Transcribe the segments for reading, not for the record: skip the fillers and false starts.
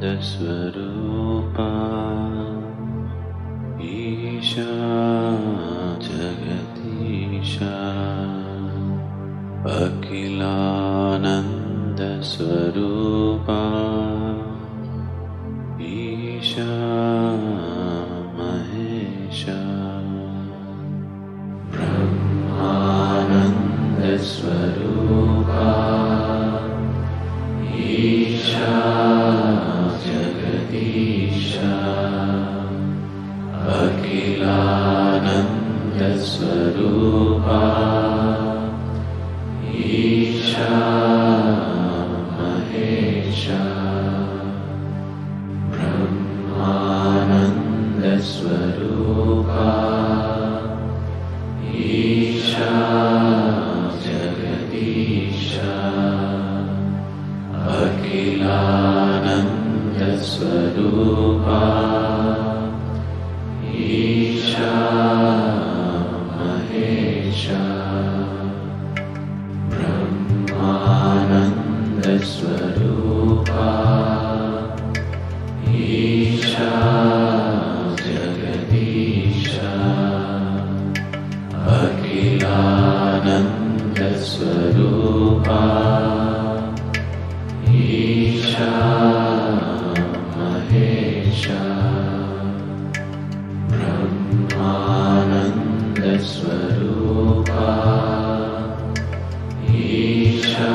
स्वरूपा ईशा जगदीशा अखिलानंद स्वरूपा ईशा महेशा ब्रह्मानंद स्वरूपा ईशा जगदीशा अखिलानंद स्वरूपा ईशा महेशा ब्रह्मानंद स्वरूपा ईशा जगदीशा अखिलानंद स्वरूपा ईशा महेशा ब्रह्मानंद स्वरूपा ईशा जगदीशा अखिलानंद स्वरूपा ईशा महेशा ब्रह्मानंद स्वरूपा ईशा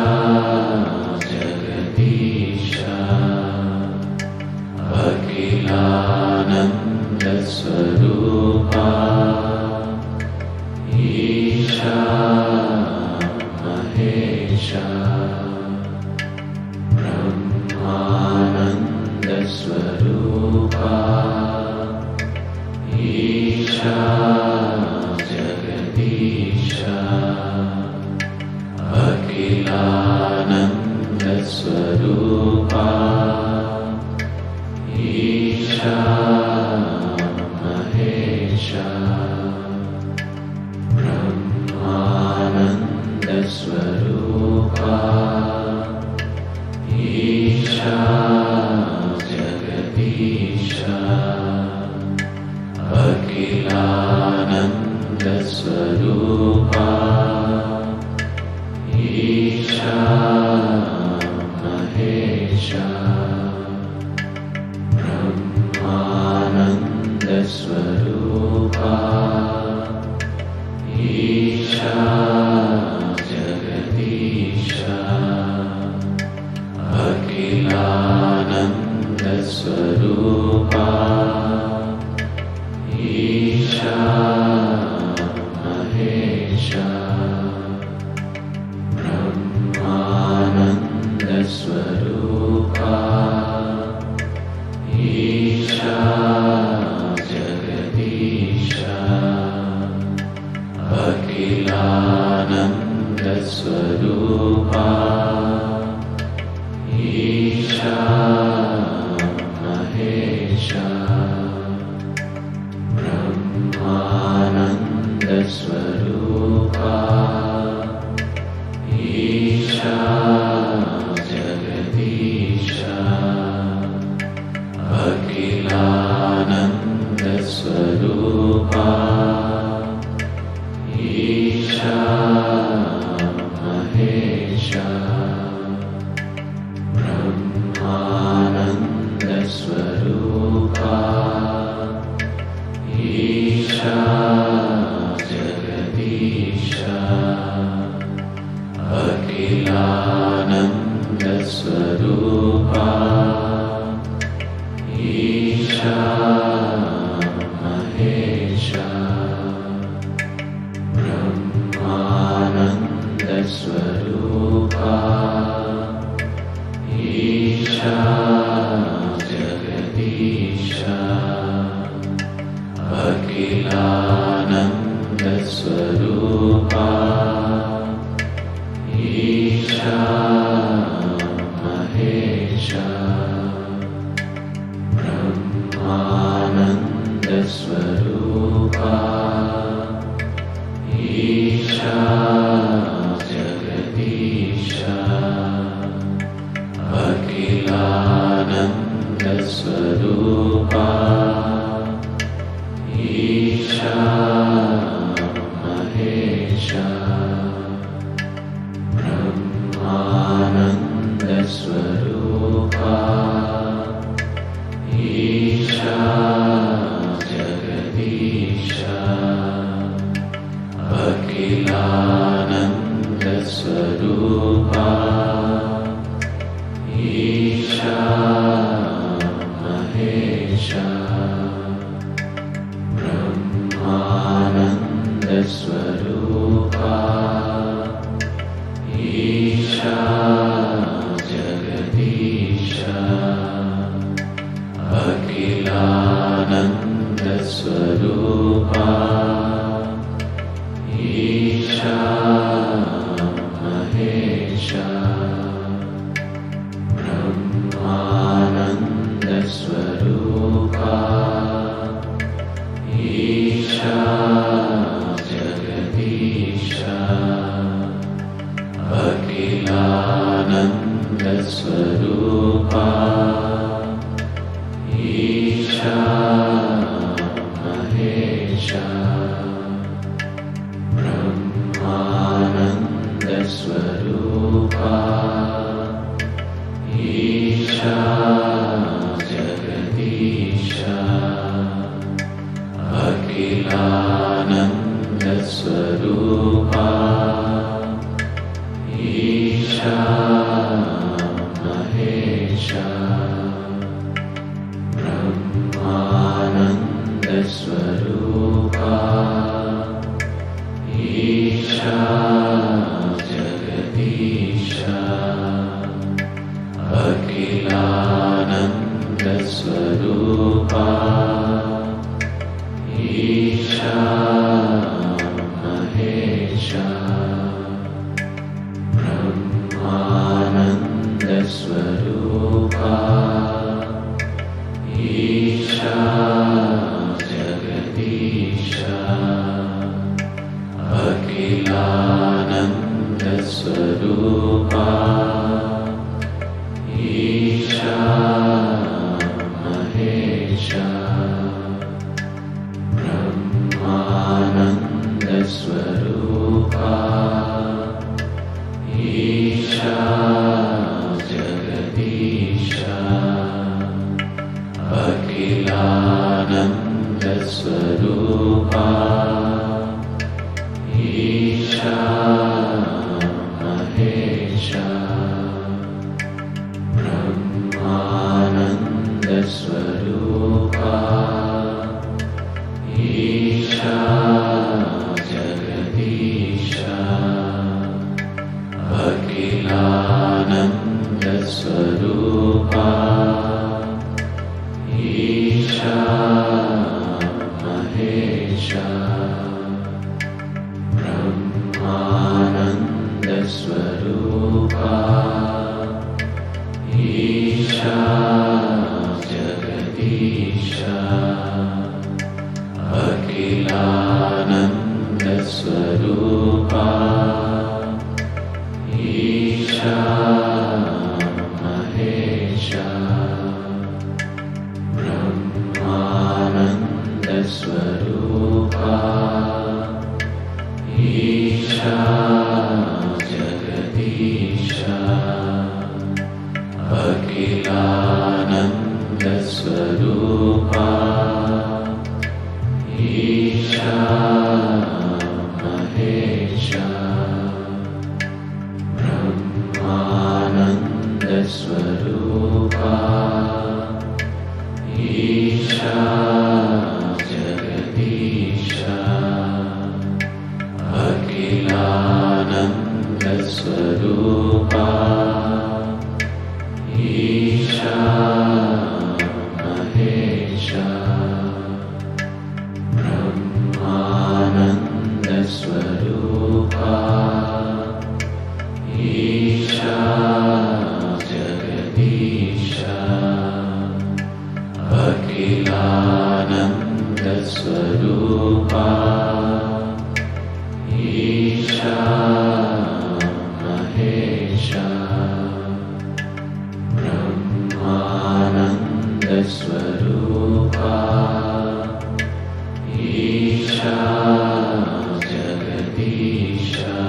जगदीशा अखिलानंद स्वरूपा ईशा महेशा ब्रह्मानंद स्वरूपा ईशा जगदीशा अखिलानंद स्वरूपा ईशा महेशा ब्रह्मानंद स्वरूपा ईशा जगदीशा अखिलानंद स्वरूपा ईशा महेशा ब्रह्मानंद स्वरूपा ईशा जगदीशा अखिलानंद स्वरूपा ईशा महेशा ब्रह्मानंद स्वरूपा ईशा जगदीशा अखिलानंद स्वरूपा ईशा महेशा स्वरूपा ईशा महेशा ब्रह्मानंद स्वरूपा ईशा जगदीशा अखिलानंद स्वरूपा ईशा महेशा ब्रह्मानंद स्वरूपा ईशा जगदीशा अखिलानंद स्वरूपा ईशा महेशा ब्रह्मानंद स्वरूपा ईशा जगदीशा अखिलानंद स्वरूपा ईशा महेशा ब्रह्मानंद स्वरूपा ईशा जगदीशा अखिलानंद स्वरूपा ईशा महेशा ब्रह्मानंद स्वरूपा ईशा जगदीशा अखिलानंद स्वरूपा ईशा महेशा ब्रह्मानंद स्वरूपा ईशा जगदीशा अखिलानंद स्वरूपा ईशा महेशा ब्रह्मानंद स्वरूपा ईशा जगदीशा अखिलानंद स्वरूपा ईशा महेशा ब्रह्मानंद स्वरूपा ईशा जगदीशा अखिलानंद स्वरूपा ईशा महेशा ब्रह्मानंद स्वरूपा ईशा जगदीशा अखिलानंद स्वरूपा ईशा महेशा ब्रह्मानंद स्वरूपा ईशा जगदीशा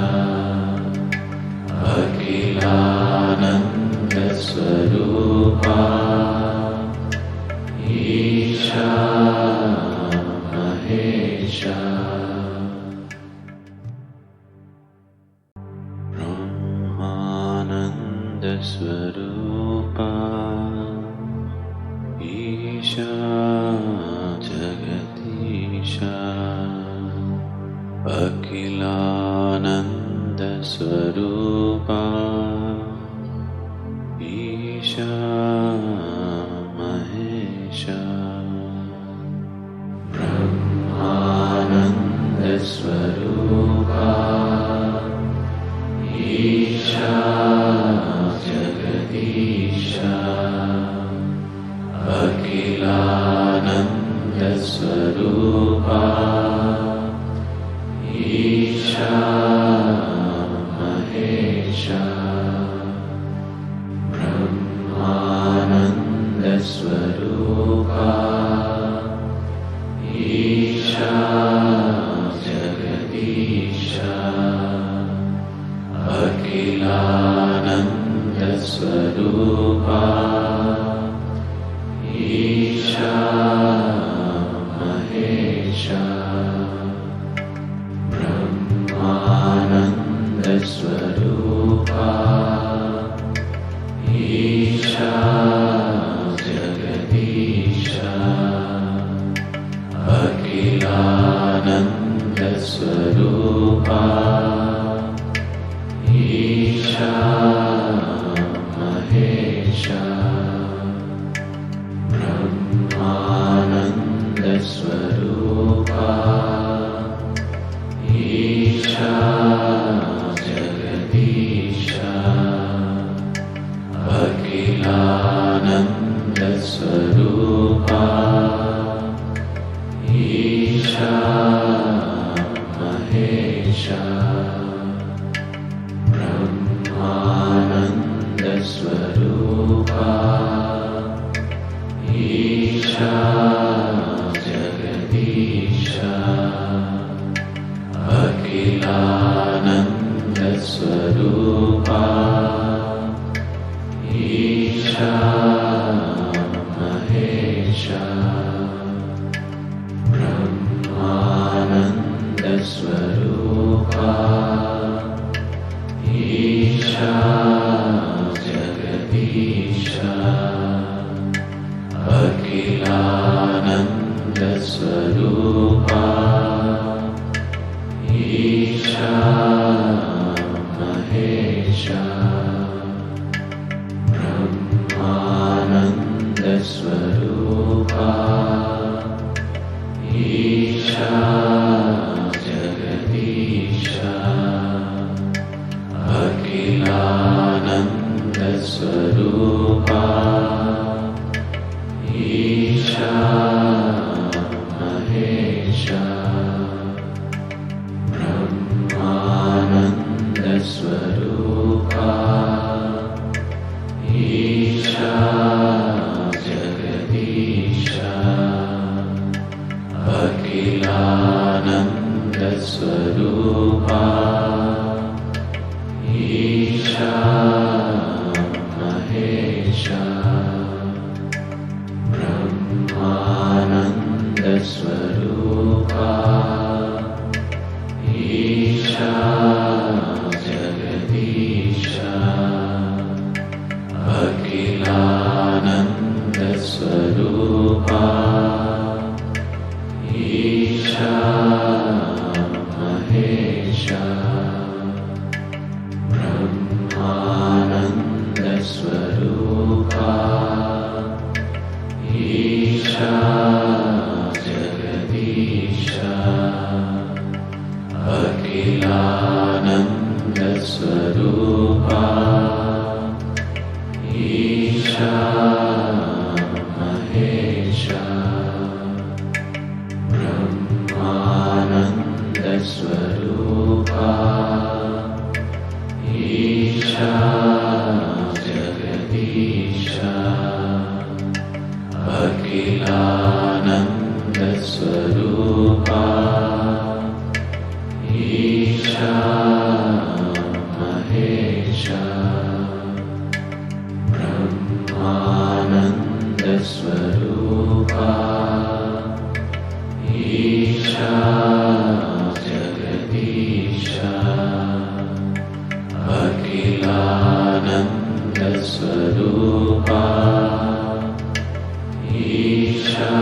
अखिलानंद स्वरूपा ईशा महेशा ब्रह्मानंद स्वरूपा ईशा जगदीशा अखिलानंद स्वरूपा ईशा महेशा ब्रह्मानंद स्वरूपा ईशा जगदीशा अखिलानंद स्वरूपा ईशा महेशा स्वरूपा ईशा महेशा ब्रह्मानन्दस्वरूपा ईशा जगदीशा अखिलानन्दस्वरूपा ईशा महेशा ब्रह्मानन्दस्वरूपा ईशा जगदीशा अखिलानन्दस्वरूपा ईशा महेशा ब्रह्मानन्दस्वरूपा ईशा जगदीशा अखिलानन्दस्वरूपा ईशा महेशा ब्रह्मानन्दस्वरूपा ईशा जगदीशा अखिलानन्दस्वरूपा ईशा महेशा ब्रह्मानन्दस्वरूपा ईशा जगदीशा अखिलानन्दस्वरूपा ईशा महेशा ब्रह्मानन्दस्वरूपा ईशा जगदीशा अखिलानन्दस्वरूपा ईशा महेशा ब्रह्मानन्दस्वरूपा ईशा जगदीशा अखिलानन्दस्वरूपा ईशा महेशा ब्रह्मानन्दस्वरूपा ईशा जगदीशा अखिलानन्दस्वरूपा ईशा महेशा ब्रह्मानन्दस्वरूपा ईशा जगदीशा अखिलानन्दस्वरूपा ईशा महेशा ब्रह्मानन्दस्वरूपा ईशा जगदीशा अखिलानन्दस्वरूपा ईशा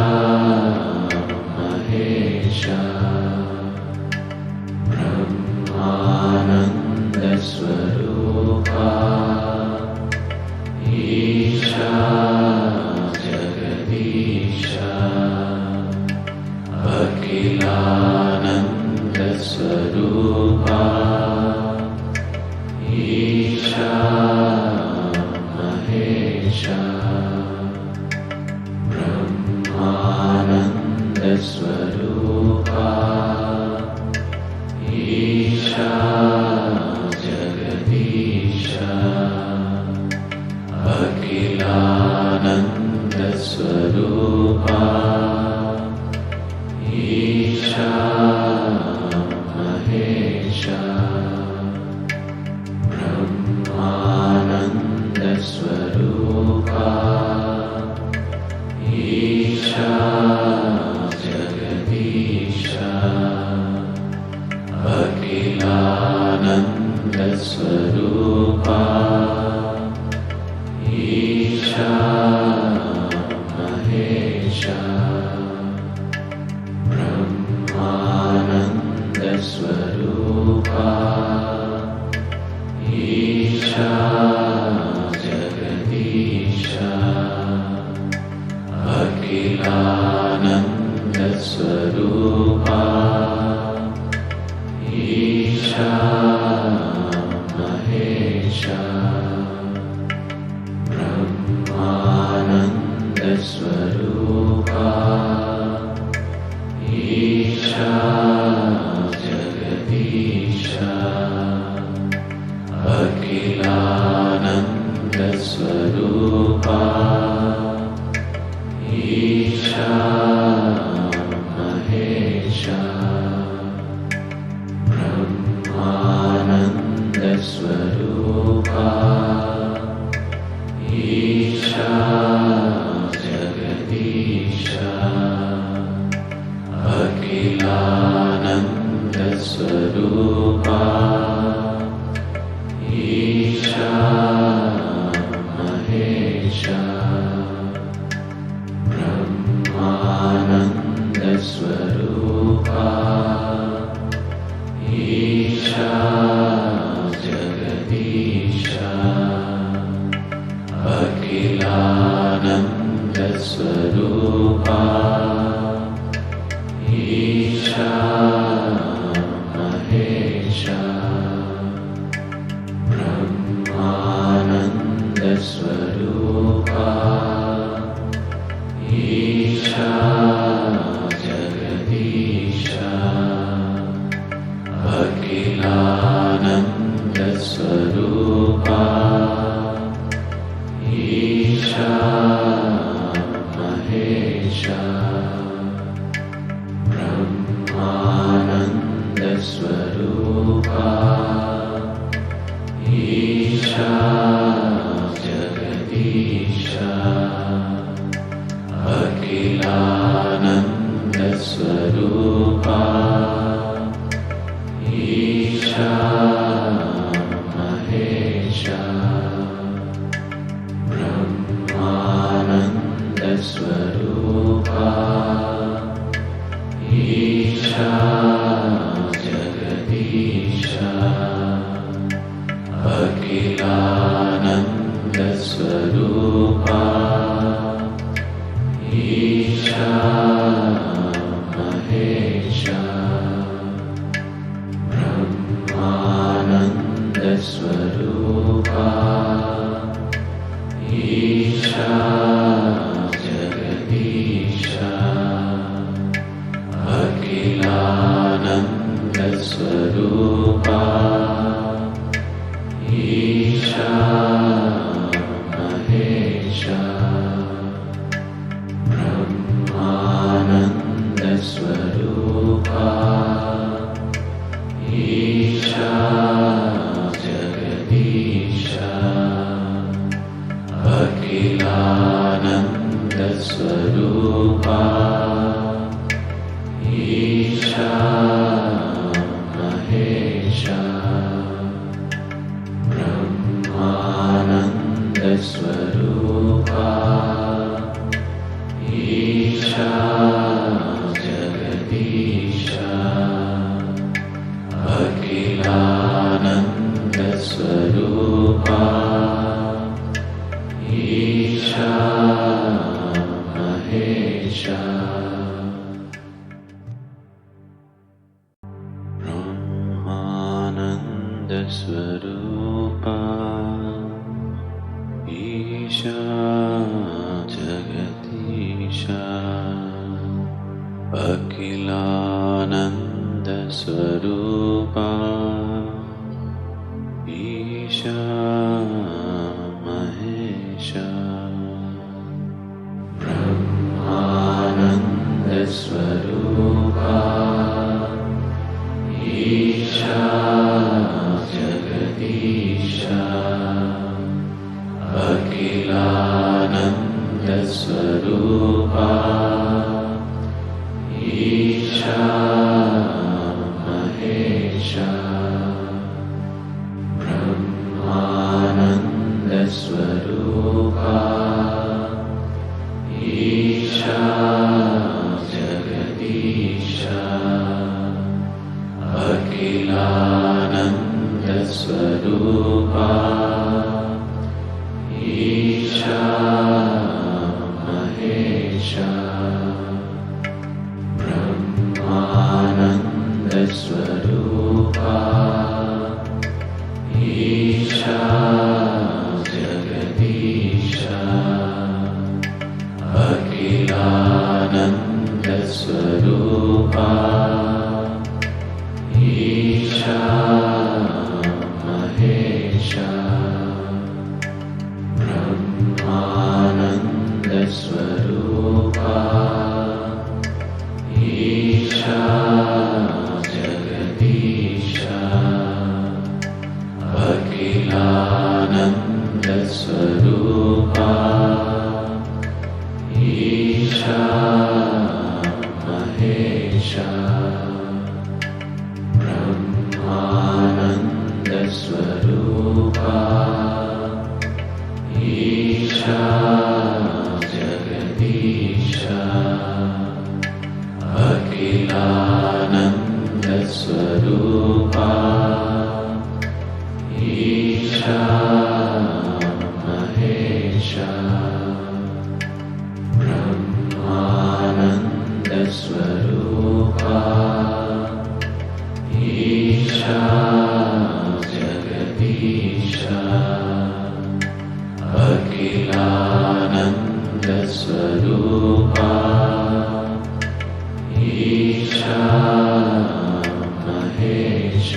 महेशा ब्रह्मानन्दस्वरूपा ईशा जगदीशा अखिलानन्दस्वरूपा ईशा महेशा ब्रह्मानन्दस्वरूपा ईशा जगदीशा अखिलानन्दस्वरूपा ईशा महेशा ब्रह्मानन्दस्वरूपा अखिलानन्दस्वरूपा ईशा महेशा ब्रह्मानन्दस्वरूपा ईशा जगदीशा अखिलानन्दस्वरूपा ईशा महेशा ब्रह्मानन्दस्वरूपा ईशा जगदीशा अखिलानन्दस्वरूपा ईशा महेशा ब्रह्मानन्दस्वरूपा ईशा जगदीशा अखिलानन्दस्वरूपा ईशा महेशा ब्रह्मानन्दस्वरूपा ईशा जगदीशा अखिलानन्दस्वरूपा ईशा महेशा ब्रह्मानन्दस्वरूपा ईशा जगदीशा अखिलानन्दस्वरूपा ईशा महेशा ब्रह्मानन्दस्वरूपा ईशा जगदीशा अखिलानन्दस्वरूपा ईशा महेशा ब्रह्मानन्दस्वरूपा ईशा जगदीशा अखिलानन्दस्वरूपा ईशा महेशा ब्रह्मानन्दस्वरूपा ईशा जगदीशा अखिलानन्दस्वरूपा ईशा महेशा ब्रह्मानन्दस्वरूपा ईशा जगदीशा अखिलानन्दस्वरूपा ईशा महेशा ब्रह्मानन्दस्वरूपा ईशा जगदीशा अखिलानन्दस्वरूपा ईशा महेशा ब्रह्मानन्दस्वरूपा ईशा जगदीशा अखिलानन्दस्वरूपा ईशा महेशा ब्रह्मानन्दस्वरूपा ईशा जगदीशा अखिलानन्दस्वरूपा ईशा महेशा ಸ್ವರೂಪ ಈಶಾ ಮಹೇಶ ಬ್ರಹ್ಮಾನಂದ ಸ್ವರೂಪ ಈಶಾ ಜಗದೀಶ ಅಖಿಲಾನಂದ ಸ್ವರೂಪ ಈಶಾ ಮಹೇಶ ಬ್ರಹ್ಮಾನಂದ ಸ್ವರೂಪ ಈಶಾ ಜಗದೀಶ ಅಖಿಲಾನಂದ ಸ್ವರೂಪ ಈಶಾ ಮಹೇಶ ಬ್ರಹ್ಮಾನಂದ ಸ್ವರೂಪ ಈಶಾ ಜಗದೀಶ ಅಖಿಲಾನಂದ ಸ್ವರೂಪ ಈಶಾ ಮಹೇಶ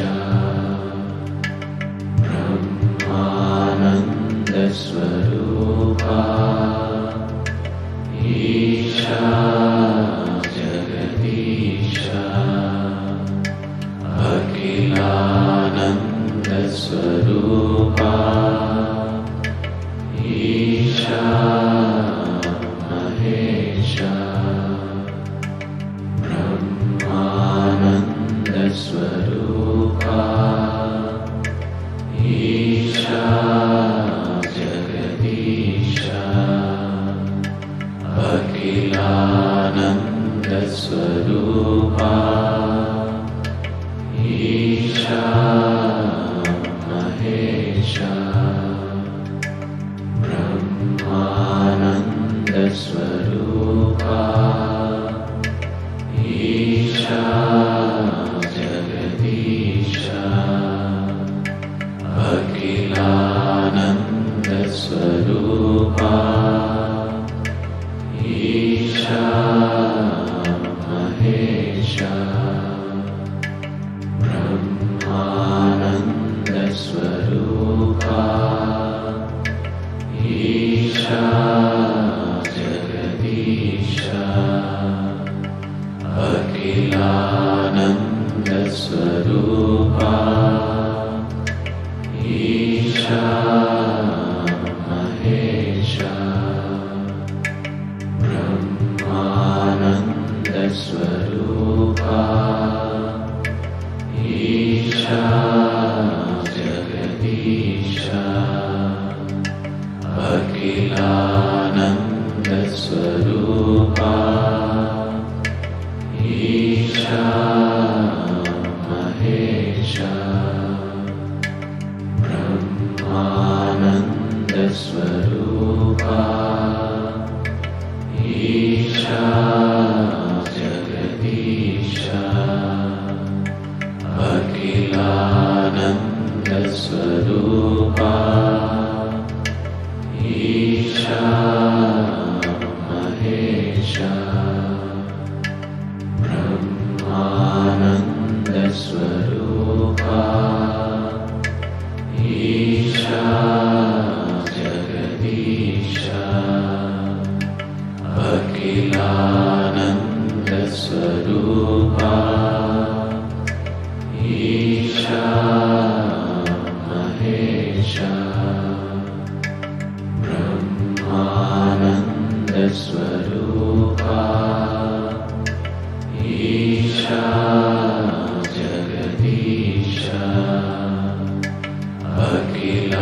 ಬ್ರಹ್ಮಾನಂದ ಸ್ವರೂಪ ಈಶಾ ಜಗದೀಶ ಅಖಿಲಾನಂದ ಸ್ವರೂಪ ಈಶಾ ಮಹೇಶ ಬ್ರಹ್ಮಾನಂದ ಸ್ವರೂಪ ಈಶಾ ಜಗದೀಶ ಅಖಿಲಾನಂದ ಸ್ವರೂಪ ಈಶಾ ಮಹೇಶ ಬ್ರಹ್ಮಾನಂದ ಸ್ವರೂಪ ಈಶಾ ಜಗದೀಶ ಅಖಿಲಾನಂದ ಸ್ವರೂಪ ಈಶಾ ಮಹೇಶ ಬ್ರಹ್ಮಾನಂದ ಸ್ವರೂಪ ಈಶಾ ಜಗದೀಶ ಅಖಿಲಾನಂದ ಸ್ವರೂಪ ಈಶಾ ಮಹೇಶ ಬ್ರಹ್ಮಾನಂದ ಸ್ವರೂಪ ಈಶಾ ಜಗದೀಶ ಅಖಿಲಾನಂದ ಸ್ವರೂಪ ಈಶಾ ಮಹೇಶ ಬ್ರಹ್ಮಾನಂದ ಸ್ವರೂಪ ಈಶಾ ಜಗದೀಶ ಅಖಿಲಾನಂದ ಸ್ವರೂಪ ಈಶಾ ಮಹೇಶ ಬ್ರಹ್ಮಾನಂದ ಸ್ವರೂಪ ಈಶಾ ಜಗದೀಶ ಅಖಿಲಾನಂದ ಸ್ವರೂಪ ಈಶಾ ಮಹೇಶ ಬ್ರಹ್ಮಾನಂದ ಸ್ವರೂಪ ಈಶಾ ಜಗದೀಶ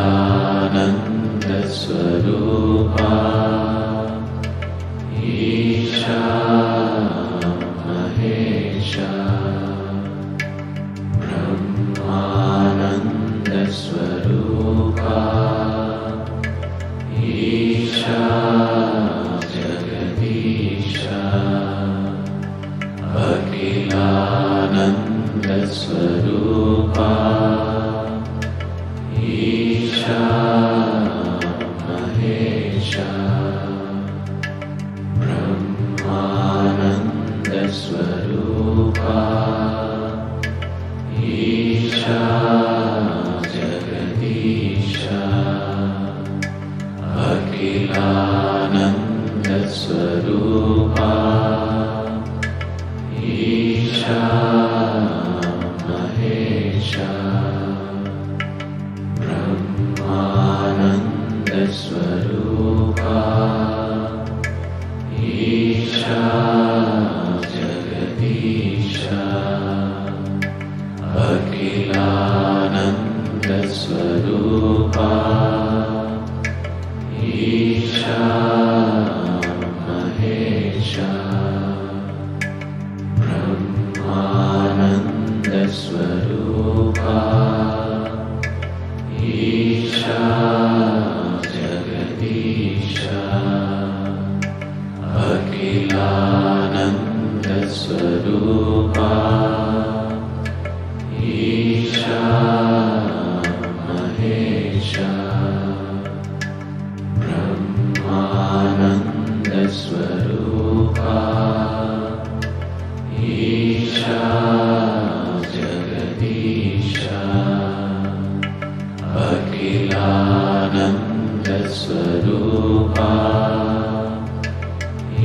ಅಖಿಲಾನಂದ ಸ್ವರೂಪ ಈಶಾ ಮಹೇಶ ಬ್ರಹ್ಮಾನಂದ ಸ್ವರೂಪ ಈಶಾ ಜಗದೀಶ ಅಖಿಲಾನಂದ ಸ್ವರೂಪ ಈಶಾ ಮಹೇಶ ಬ್ರಹ್ಮಾನಂದ स्वरूपा ईशा जगदीशा अखिलानंद स्वरूपा ईशा महेशा ब्रह्मानंद स्वरूपा ईशा जगदीशा अखिलानंद स्वरूपा ईशा महेशा ब्रह्मानंद स्वरूपा ईशा जगदीशा अखिलानंद स्वरूपा ईशा महेशा ब्रह्मानंद स्वरूपा ईशा जगदीशा अखिलानंद स्वरूपा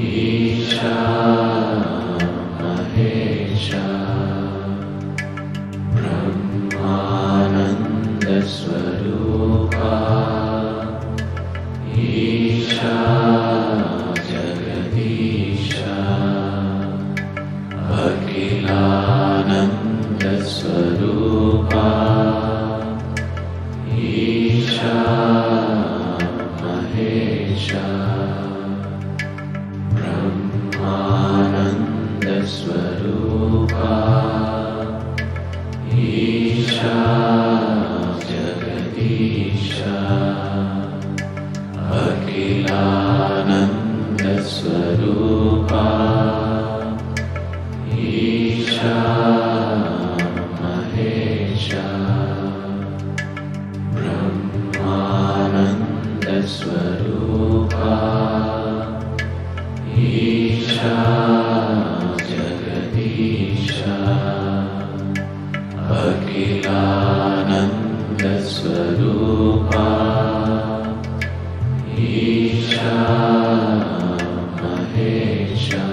ईशा महेशा ब्रह्मानंद स्वरूपा ईशा जगदीशा अखिलानंद स्वरूपा ईशा महेशा ब्रह्मानंद स्वरूपा ईशा जगदीशा अखिलानंद स्वरूपा ईशा महेशा ब्रह्मानंद स्वरूपा ईशा जगदीशा अखिलानंद स्वरूपा ईशा महेशा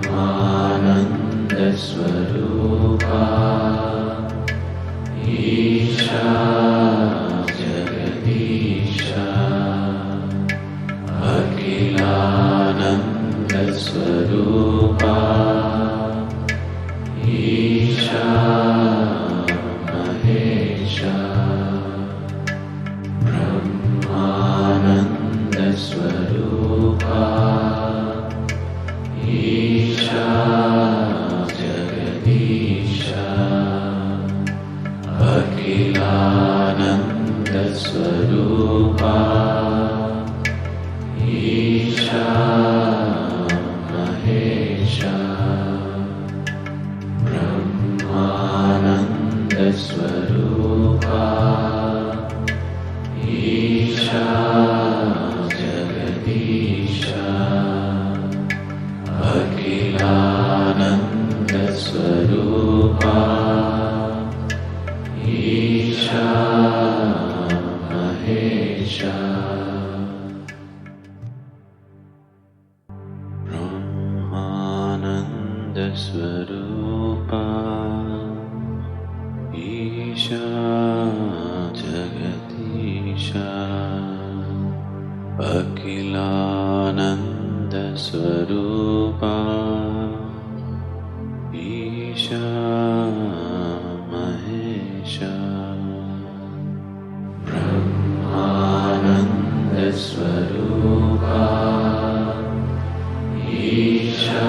ब्रह्मानंद स्वरूपा ईशा जगदीशा अखिलानंद स्वरूपा ईशा महेशा ब्रह्मानंद स्वरूपा ईशा जगदीशा अखिलानंद स्वरूपा ईशा महेशा ब्रह्मानंद स्वरूपा ईशा जगदीशा अखिलानंद स्वरूपा ईशा महेशा ब्रह्मानंद स्वरूपा ईशा जगदीशा अखिलानंद स्वरूपा ईशा महेशा ब्रह्मानंद स्वरूपा ईशा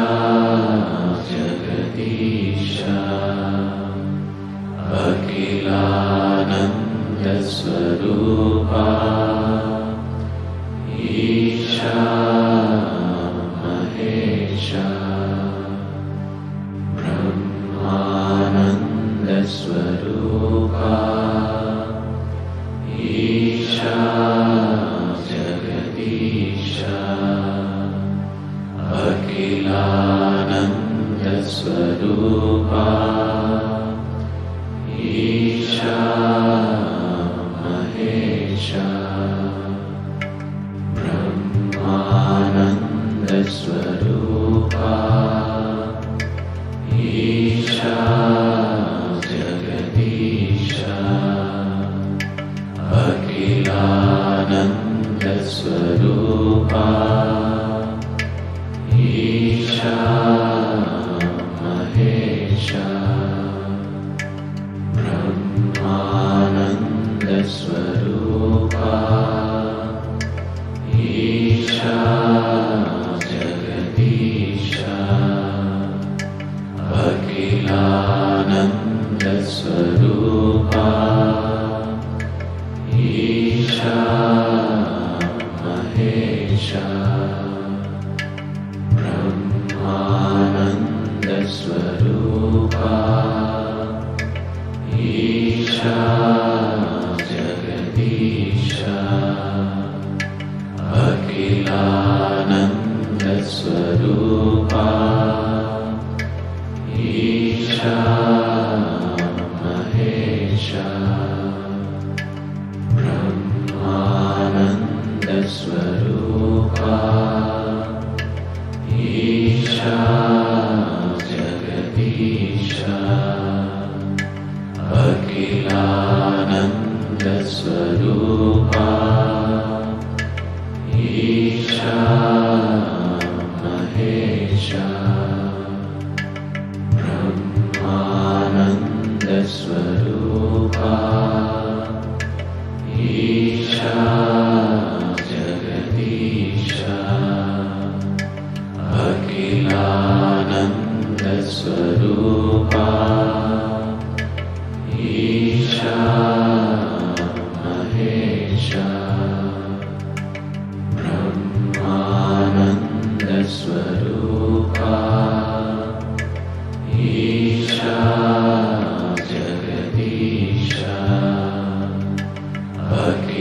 जगदीशा अखिलानंद स्वरूपा ईशा महेशा ब्रह्मानंद स्वरूपा ईशा जगदीशा स्वरूपा ईशा जगदीशा अखिलानंद स्वरूपा ईशा महेशा ब्रह्मानंद स्वरूपा ईशा जगदीशा अखिलानंद स्वरूपा ईशा महेशा ब्रह्मानंद स्वरूपा ईशा जगदीशा अखिलानंद स्वरूपा ईशा महेशा ब्रह्मानंद स्वरूपा ईशा जगदीशा अखिलानंद स्वरूपा ईशा महेशा ब्रह्मानंद स्वरूपा ईशा जगदीशा अखिलानंद स्वरूपा ईशा महेशा ब्रह्मानंद स्वरूपा ईशा जगदीशा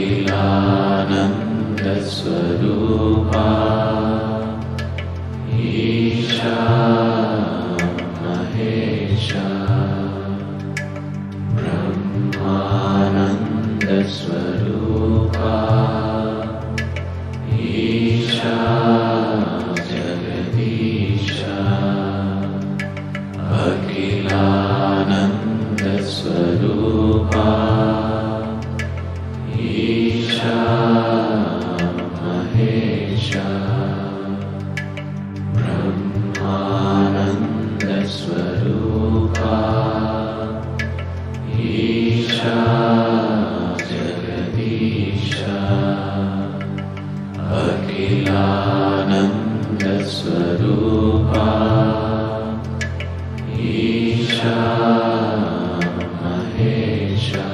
अखिलानंद स्वरूपा ईशा महेशा ब्रह्मानंद स्वरूपा ईशा जगदीशा अखिलानंद स्वरूपा ईशा महेशा ब्रह्मानंद स्वरूपा ईशा जगदीशा अखिलानंद स्वरूपा ईशा महेशा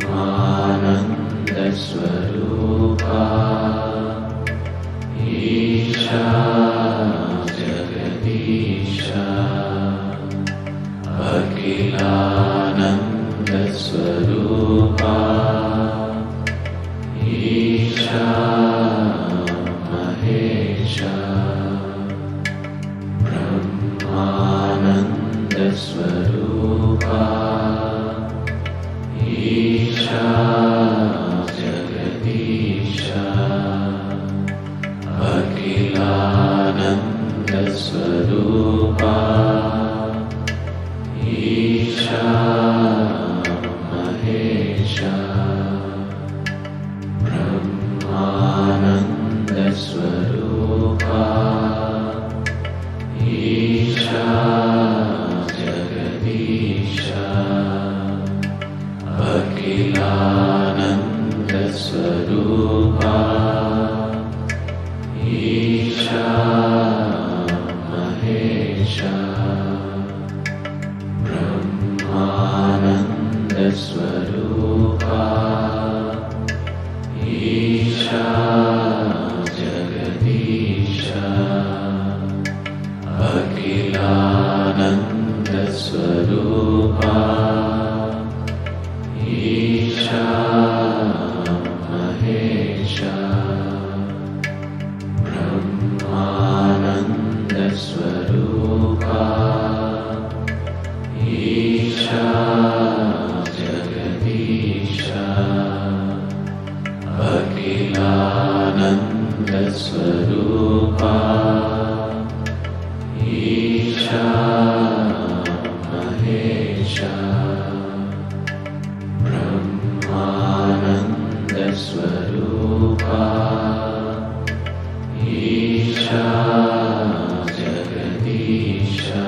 ब्रह्मानंद स्वरूपा ईशा जगदीशा अखिलानंद स्वरूपा ईशा महेशा ब्रह्मानंद स्वरूपा ईशा जगदीशा अखिलानंद स्वरूपा ईशा महेशा ब्रह्मानंद स्वरूपा ईशा जगदीशा अखिलानंद स्वरूपा ईशा महेशा ब्रह्मानंद स्वरूपा ईशा जगदीशा अखिलानंद स्वरूपा ईशा महेशा ब्रह्मानंद स्वरूपा ईशा जगदीशा अखिलानंद स्वरूपा ईशा महेशा ब्रह्मानंद स्वरूपा ईशा जगदीशा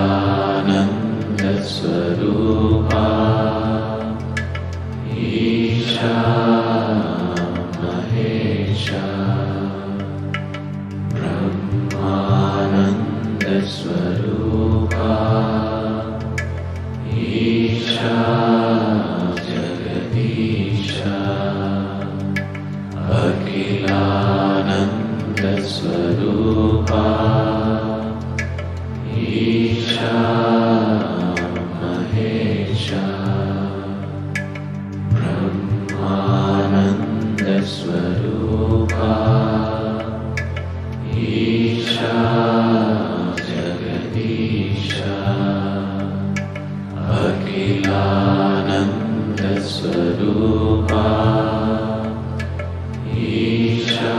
अखिलानंद स्वरूपा ईशा महेशा ब्रह्मानंद स्वरूपा ईशा जगदीशा अखिलानंद स्वरूपा ईशा महेशा ब्रह्मानंद स्वरूपा ईशा जगदीशा अखिलानंद स्वरूपा ईशा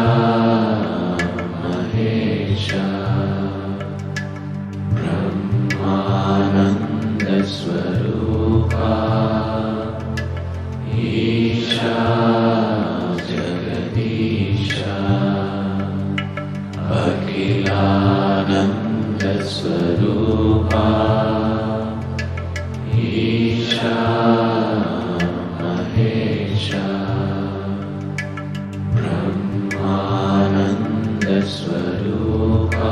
महेशा ब्रह्मानंद स्वरूपा ईशा जगदीशा अखिलानंद स्वरूपा ईशा महेशा ब्रह्मानंद स्वरूपा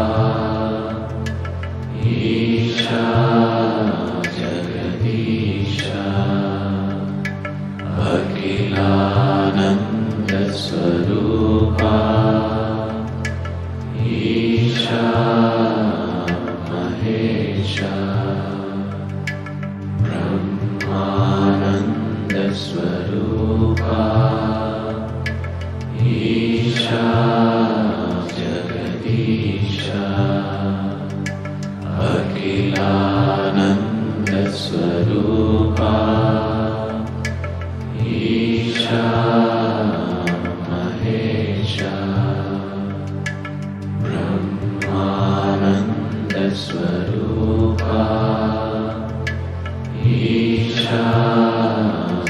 ईशा जगदीशा अखिलानंद स्वरूपा ईशा महेशा ब्रह्मानंद स्वरूपा ईशा जगदीशा अखिलानंद स्वरूपा ईशा महेशा ब्रह्मानंद स्वरूपा ईशा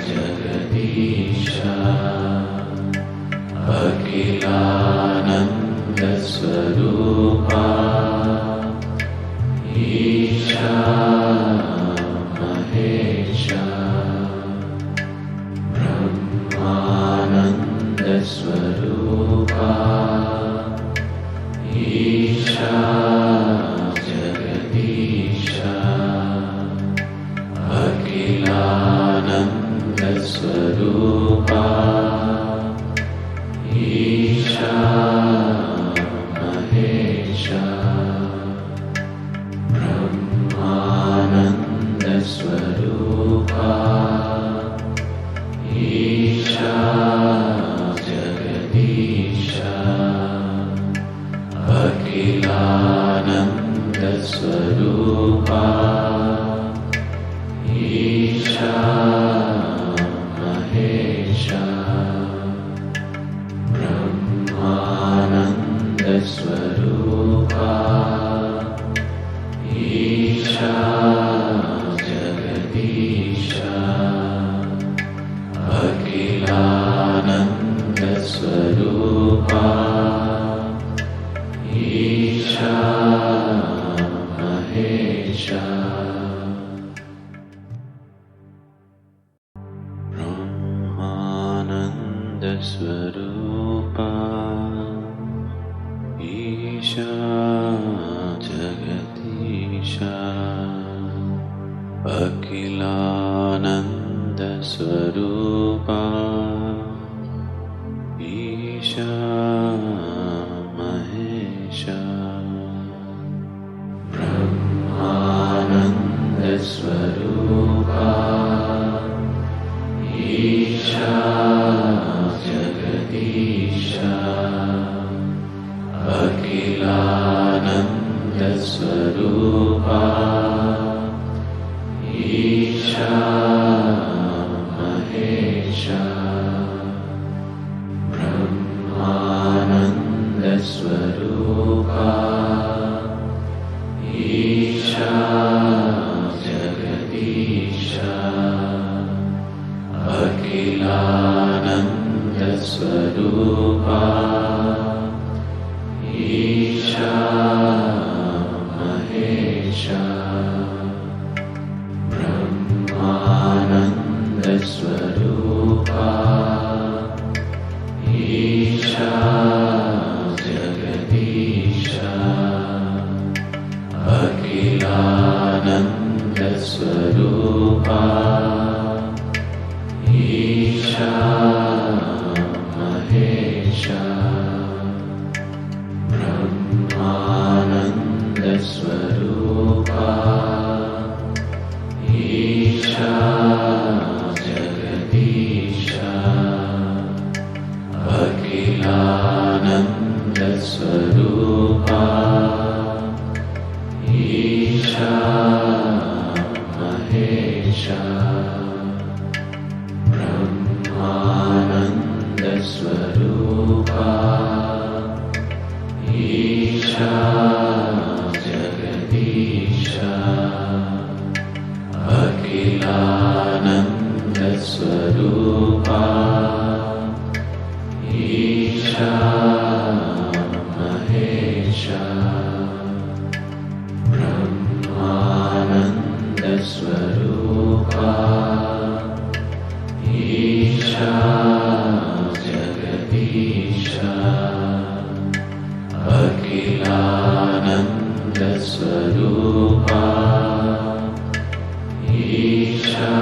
जगदीशा अखिलानंद स्वरूपा ईशा महेशा ब्रह्मानंद स्वरूपा ईशा जगदीशा अखिलानंद स्वरूपा ईशा महेशा ब्रह्मानंद स्वरूपा ईशा जगदीशा अखिलानंद स्वरूपा ईशा महेशा ब्रह्मानंद स्वरूपा ईशा जगदीशा अखिलानंद स्वरूपा ईशा महेशा ब्रह्मानंद स्वरूपा ईशा जगदीशा अखिलानंद स्वरूपा ईशा महेशा ब्रह्मानंद स्वरूपा ईशा जगदीशा अखिलानंद स्वरूपा ईशा महेशा अखिलानन्दस्वरूपा ईशा महेशा ब्रह्मानन्दस्वरूपा ईशा जगदीशा अखिलानन्दस्वरूपा ईशा महेशा ब्रह्मानन्दस्वरूपा ईशा जगदीशा अखिलानन्दस्वरूपा ईशा महेशा ब्रह्मानन्दस्वरूपा ईशा जगदीशा अखिलानन्दस्वरूपा ईशा महेशा ब्रह्मानन्दस्वरूपा ईशा जगदीशा अखिलानन्दस्वरूपा ईशा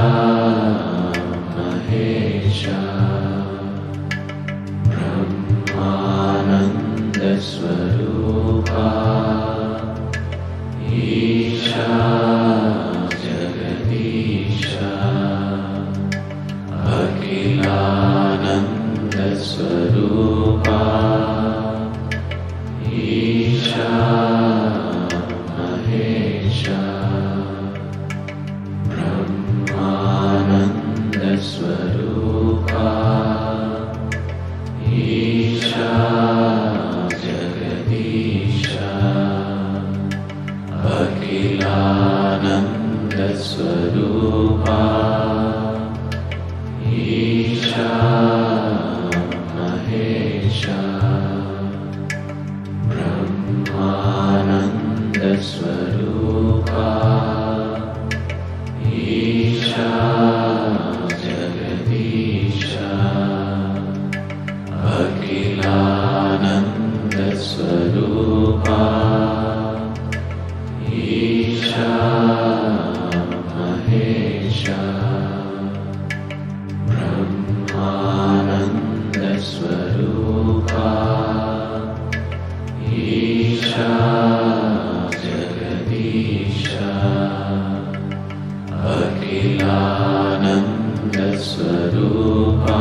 महेशा ब्रह्मानन्दस्वरूपा ईशा जगदीशा अखिलानन्दस्वरूपा ईशा महेशा ब्रह्मानन्दस्वरूपा ईशा जगदीशा अखिलानन्दस्वरूपा ईशा महेशा ब्रह्मानन्दस्वरूपा ईशा जगदीशा अखिलानन्दस्वरूपा ईशा महेशा ब्रह्मानन्दस्वरूपा ईशा जगदीशा अखिलानन्दस्वरूपा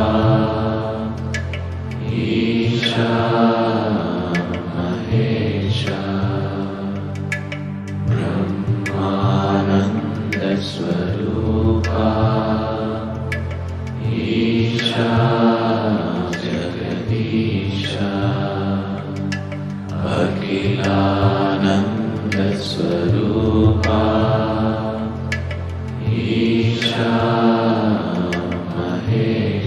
ईशा महेशा ब्रह्मानन्दस्वरूपा ईशा जगदीशा अखिलानन्दस्वरूपा ईशा महेशा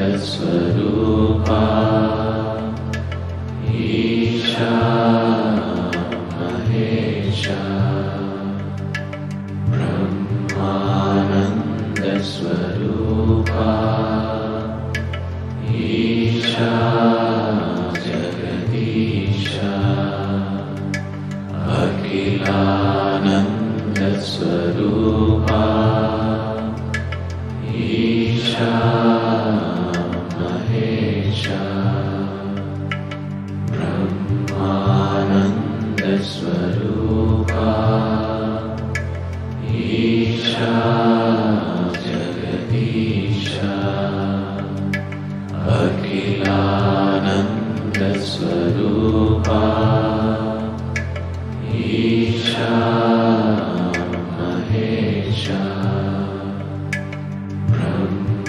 स्वरूपा ईशा महेशा ब्रह्मानंद स्वरूपा ईशा जगदीशा अखिलानंद स्वरूपा ईशा महेशा ब्रह्मानंद स्वरूपा ईशा जगदीशा अखिलानंद स्वरूपा ईशा महेशा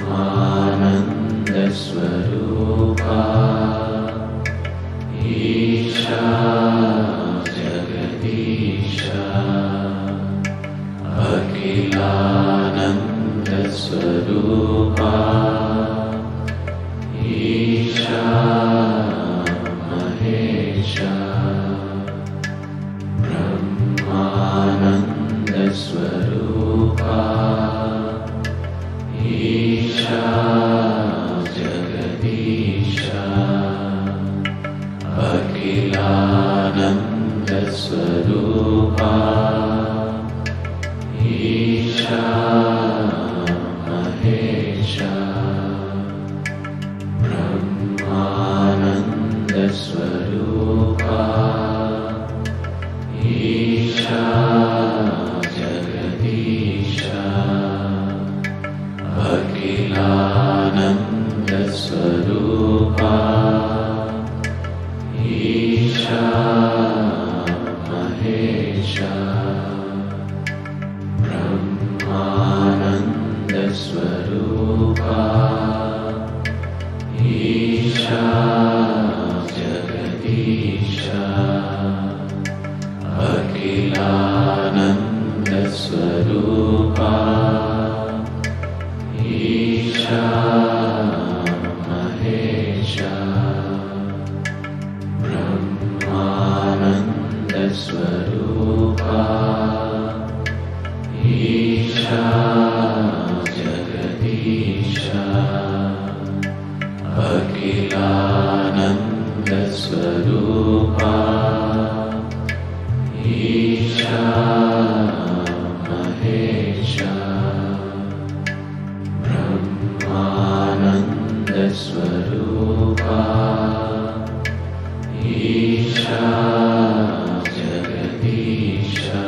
ब्रह्मानंद स्वरूपा ईशा जगदीशा अखिलानंद स्वरूपा ईशा महेशा ब्रह्मानंद स्वरूपा ईशा जगदीशा अखिलानंद स्वरूपा ईशा महेशा ब्रह्मानंद स्वरूपा ईशा जगदीशा अखिलानंद स्वरूपा ईशा महेशा ब्रह्मानंद स्वरूपा ईशा जगदीशा अखिलानंद स्वरूपा ईशा महेशा ब्रह्मानंद स्वरूपा ईशा जगदीशा अखिलानंद स्वरूपा ईशा महेशा ब्रह्मानंद स्वरूपा ईशा जगदीशा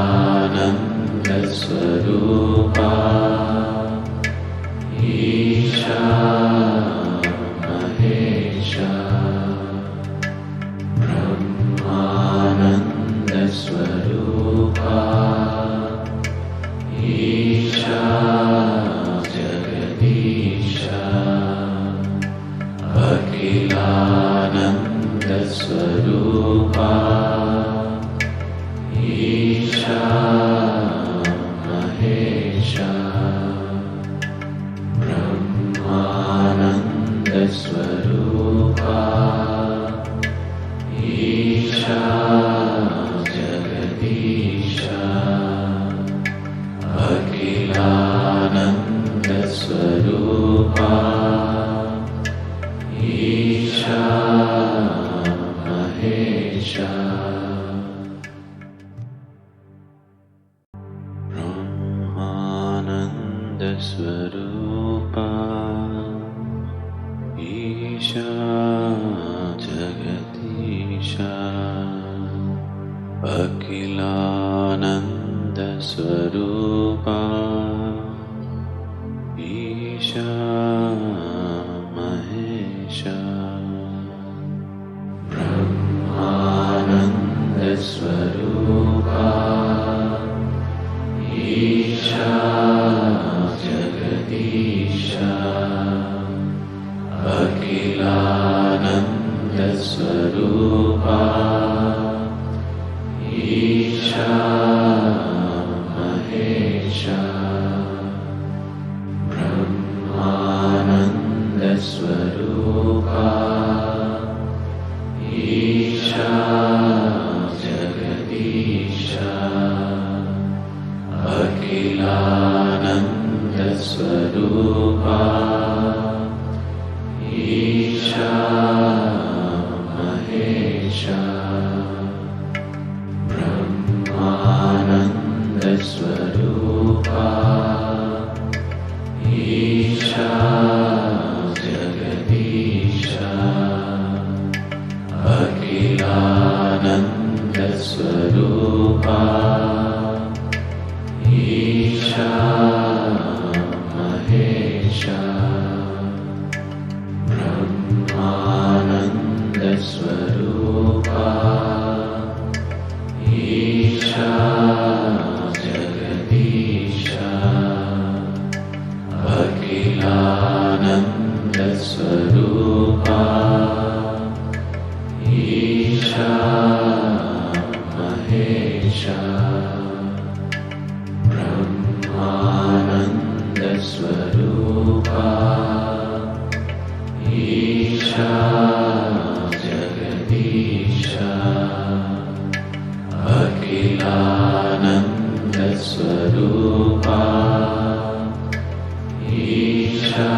अखिलानंद स्वरूपा ईशा महेशा ब्रह्मानंद स्वरूपा ईशा जगदीशा अखिलानंद स्वरूपा ईशा महेशा ब्रह्मानंद स्वरूपा ईशा जगदीशा अखिलानंद स्वरूपा ईशा महेशा ब्रह्मानंद स्वरूपा ईशा जगदीशा अखिलानंद स्वरूपा ईशा महेशा ब्रह्मानंद स्वरूपा ईशा जगदीशा अखिलानंद स्वरूपा ईशा महेशा जगदीशस्वरूपा ईशा महेशा ब्रह्मानन्दस्वरूपा ईशा जगदीशा अखिलानन्दस्वरूपा ईशा महेशा ब्रह्मानन्दस्वरूपा ईशा जगदीशा अखिलानन्दस्वरूपा ईशा महेशा ब्रह्मानन्दस्वरूपा ईशा जगदीशा अखिलानन्दस्वरूपा ईशा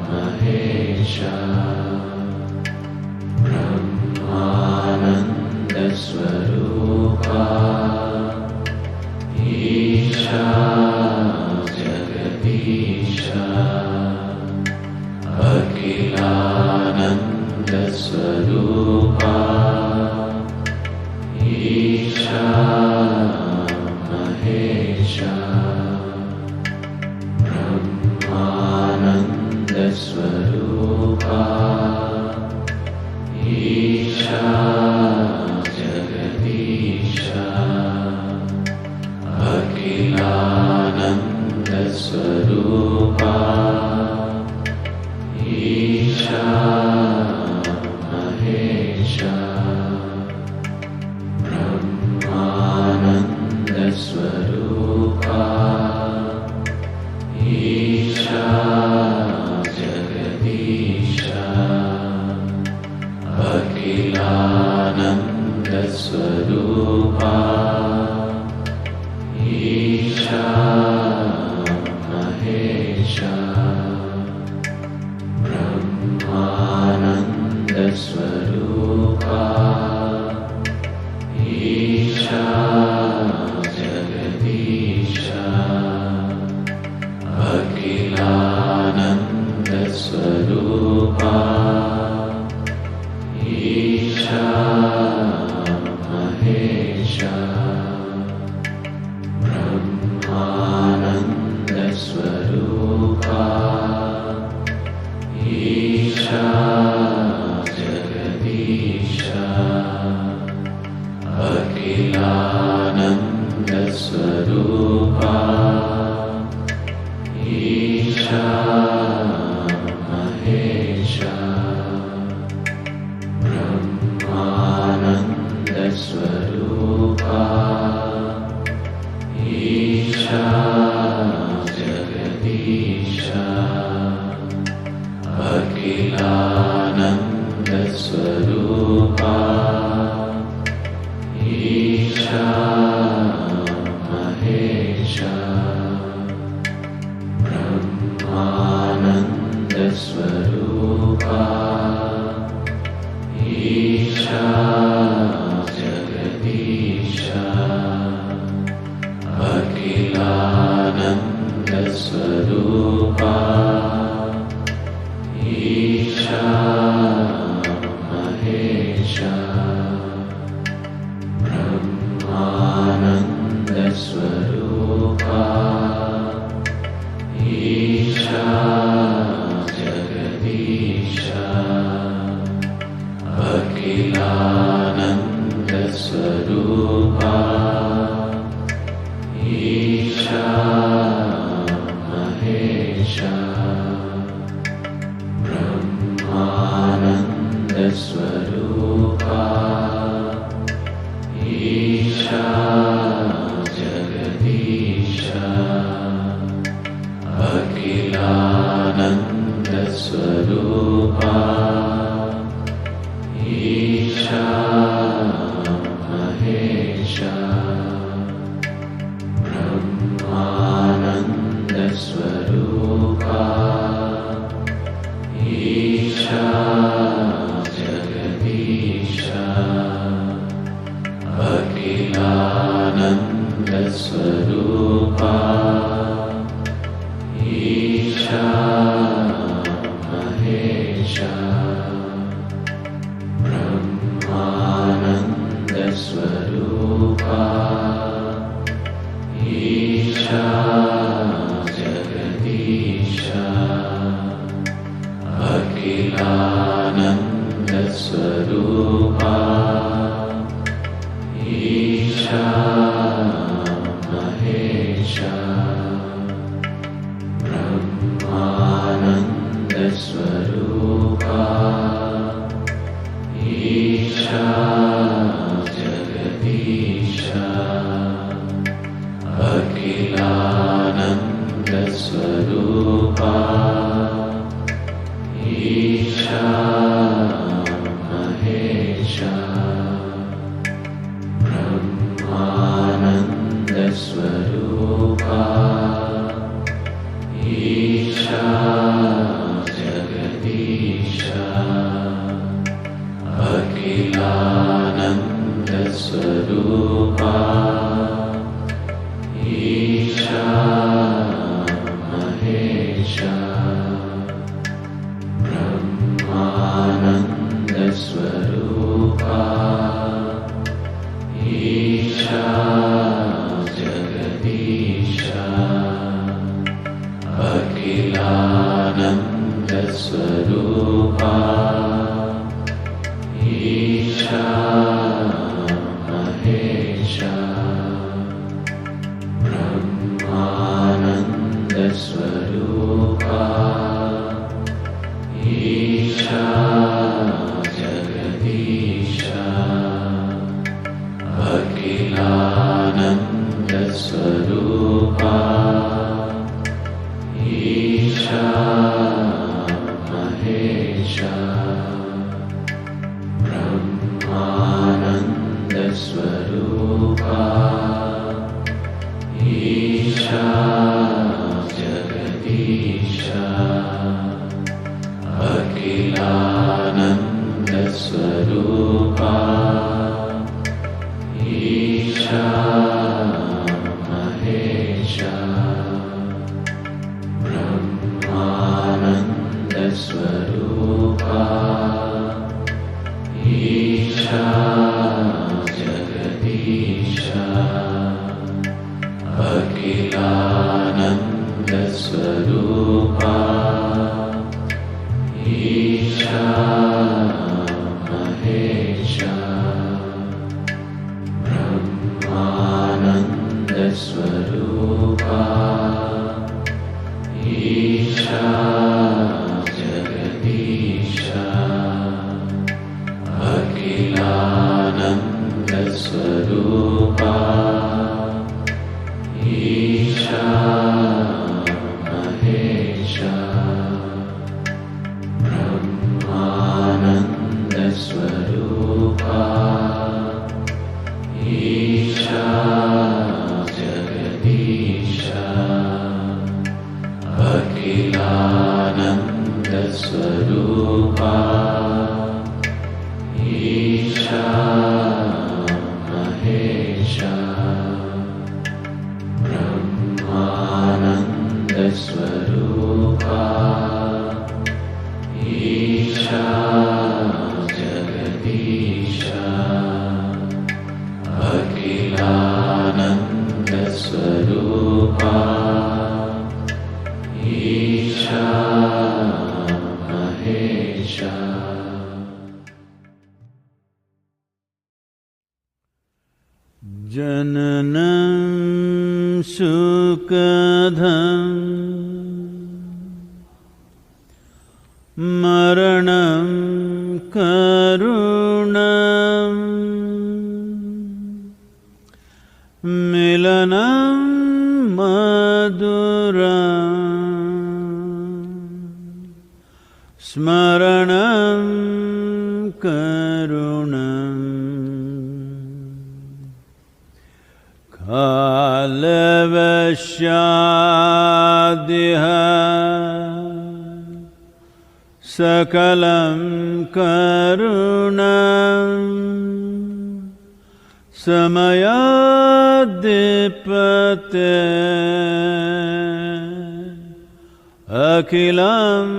महेशा ब्रह्मानन्दस्वरूपा ईशा जगदीशा अखिलानन्दस्वरूपा ईशा महेशा ब्रह्मानन्दस्वरूपा ईशा जगदीशा अखिलानन्दस्वरूपा ईशा महेशा ब्रह्मानन्दस्वरूपा ईशा जगदीशा अखिलानन्दस्वरूपा ईशा महेशा ब्रह्मानन्दस्वरूपा ईशा जगदीशा अखिलानन्दस्वरूपा ईशा महेशा ब्रह्मानन्दस्वरूपा ईशा जगदीशा अखिलानन्दस्वरूपा ईशा महेशा ब्रह्मानन्दस्वरूपा ईशा जगदीशा अखिलानन्दस्वरूपा ईशा महेशा ब्रह्मानन्दस्वरूपा ईशा जगदीशा अखिलानन्दस्वरूपा ईशा महेशा ब्रह्मानन्दस्वरूपा ईशा जगदीशा अखिलानन्दस्वरूपा ईशा महेशा ब्रह्मानन्दस्वरूपा ईशा जगदीशा अखिलानन्दस्वरूपा ईशा महेशा ब्रह्मानन्दस्वरूपा स्वरूपा ईशा जगदीशा अखिलानंद स्वरूपा ईशा महेशा ब्रह्मानंद स्वरूपा ईशा जगदीशा अखिलानंद स्वरूपा ईशा महेशा ब्रह्मानंद स्वरूपा ईशा जगदीशा अखिलानंद स्वरूपा ईशा महेशा ब्रह्मानंद स्वरूपा ईशा जगदीशा अखिलानंद स्वरूपा ईशा महेशा ब्रह्मानंद स्वरूपा ईशा जगदीशा अखिलानंद स्वरूपा ईशा महेशा ब्रह्मानंद स्वरूपा ईशा जगदीशा अखिलानंद स्वरूपा ईशा महेशा ब्रह्मानंद स्वरूपा ईशा जगदीशा अखिलानंद स्वरूपा ईशा महेशा ब्रह्मानंद स्वरूपा ईशा जगदीशा अखिलानंद स्वरूपा ईशा महेशा ब्रह्मानंद स्वरूपा ईशा जगदीशा अखिलानंद स्वरूपा ईशा महेशा जननं सुखदं मरणं करुणं मिलनं मधुरं स्मरणं करुणं कालवश्यादिह सकलं करुणं समयाद्दिपते अखिलं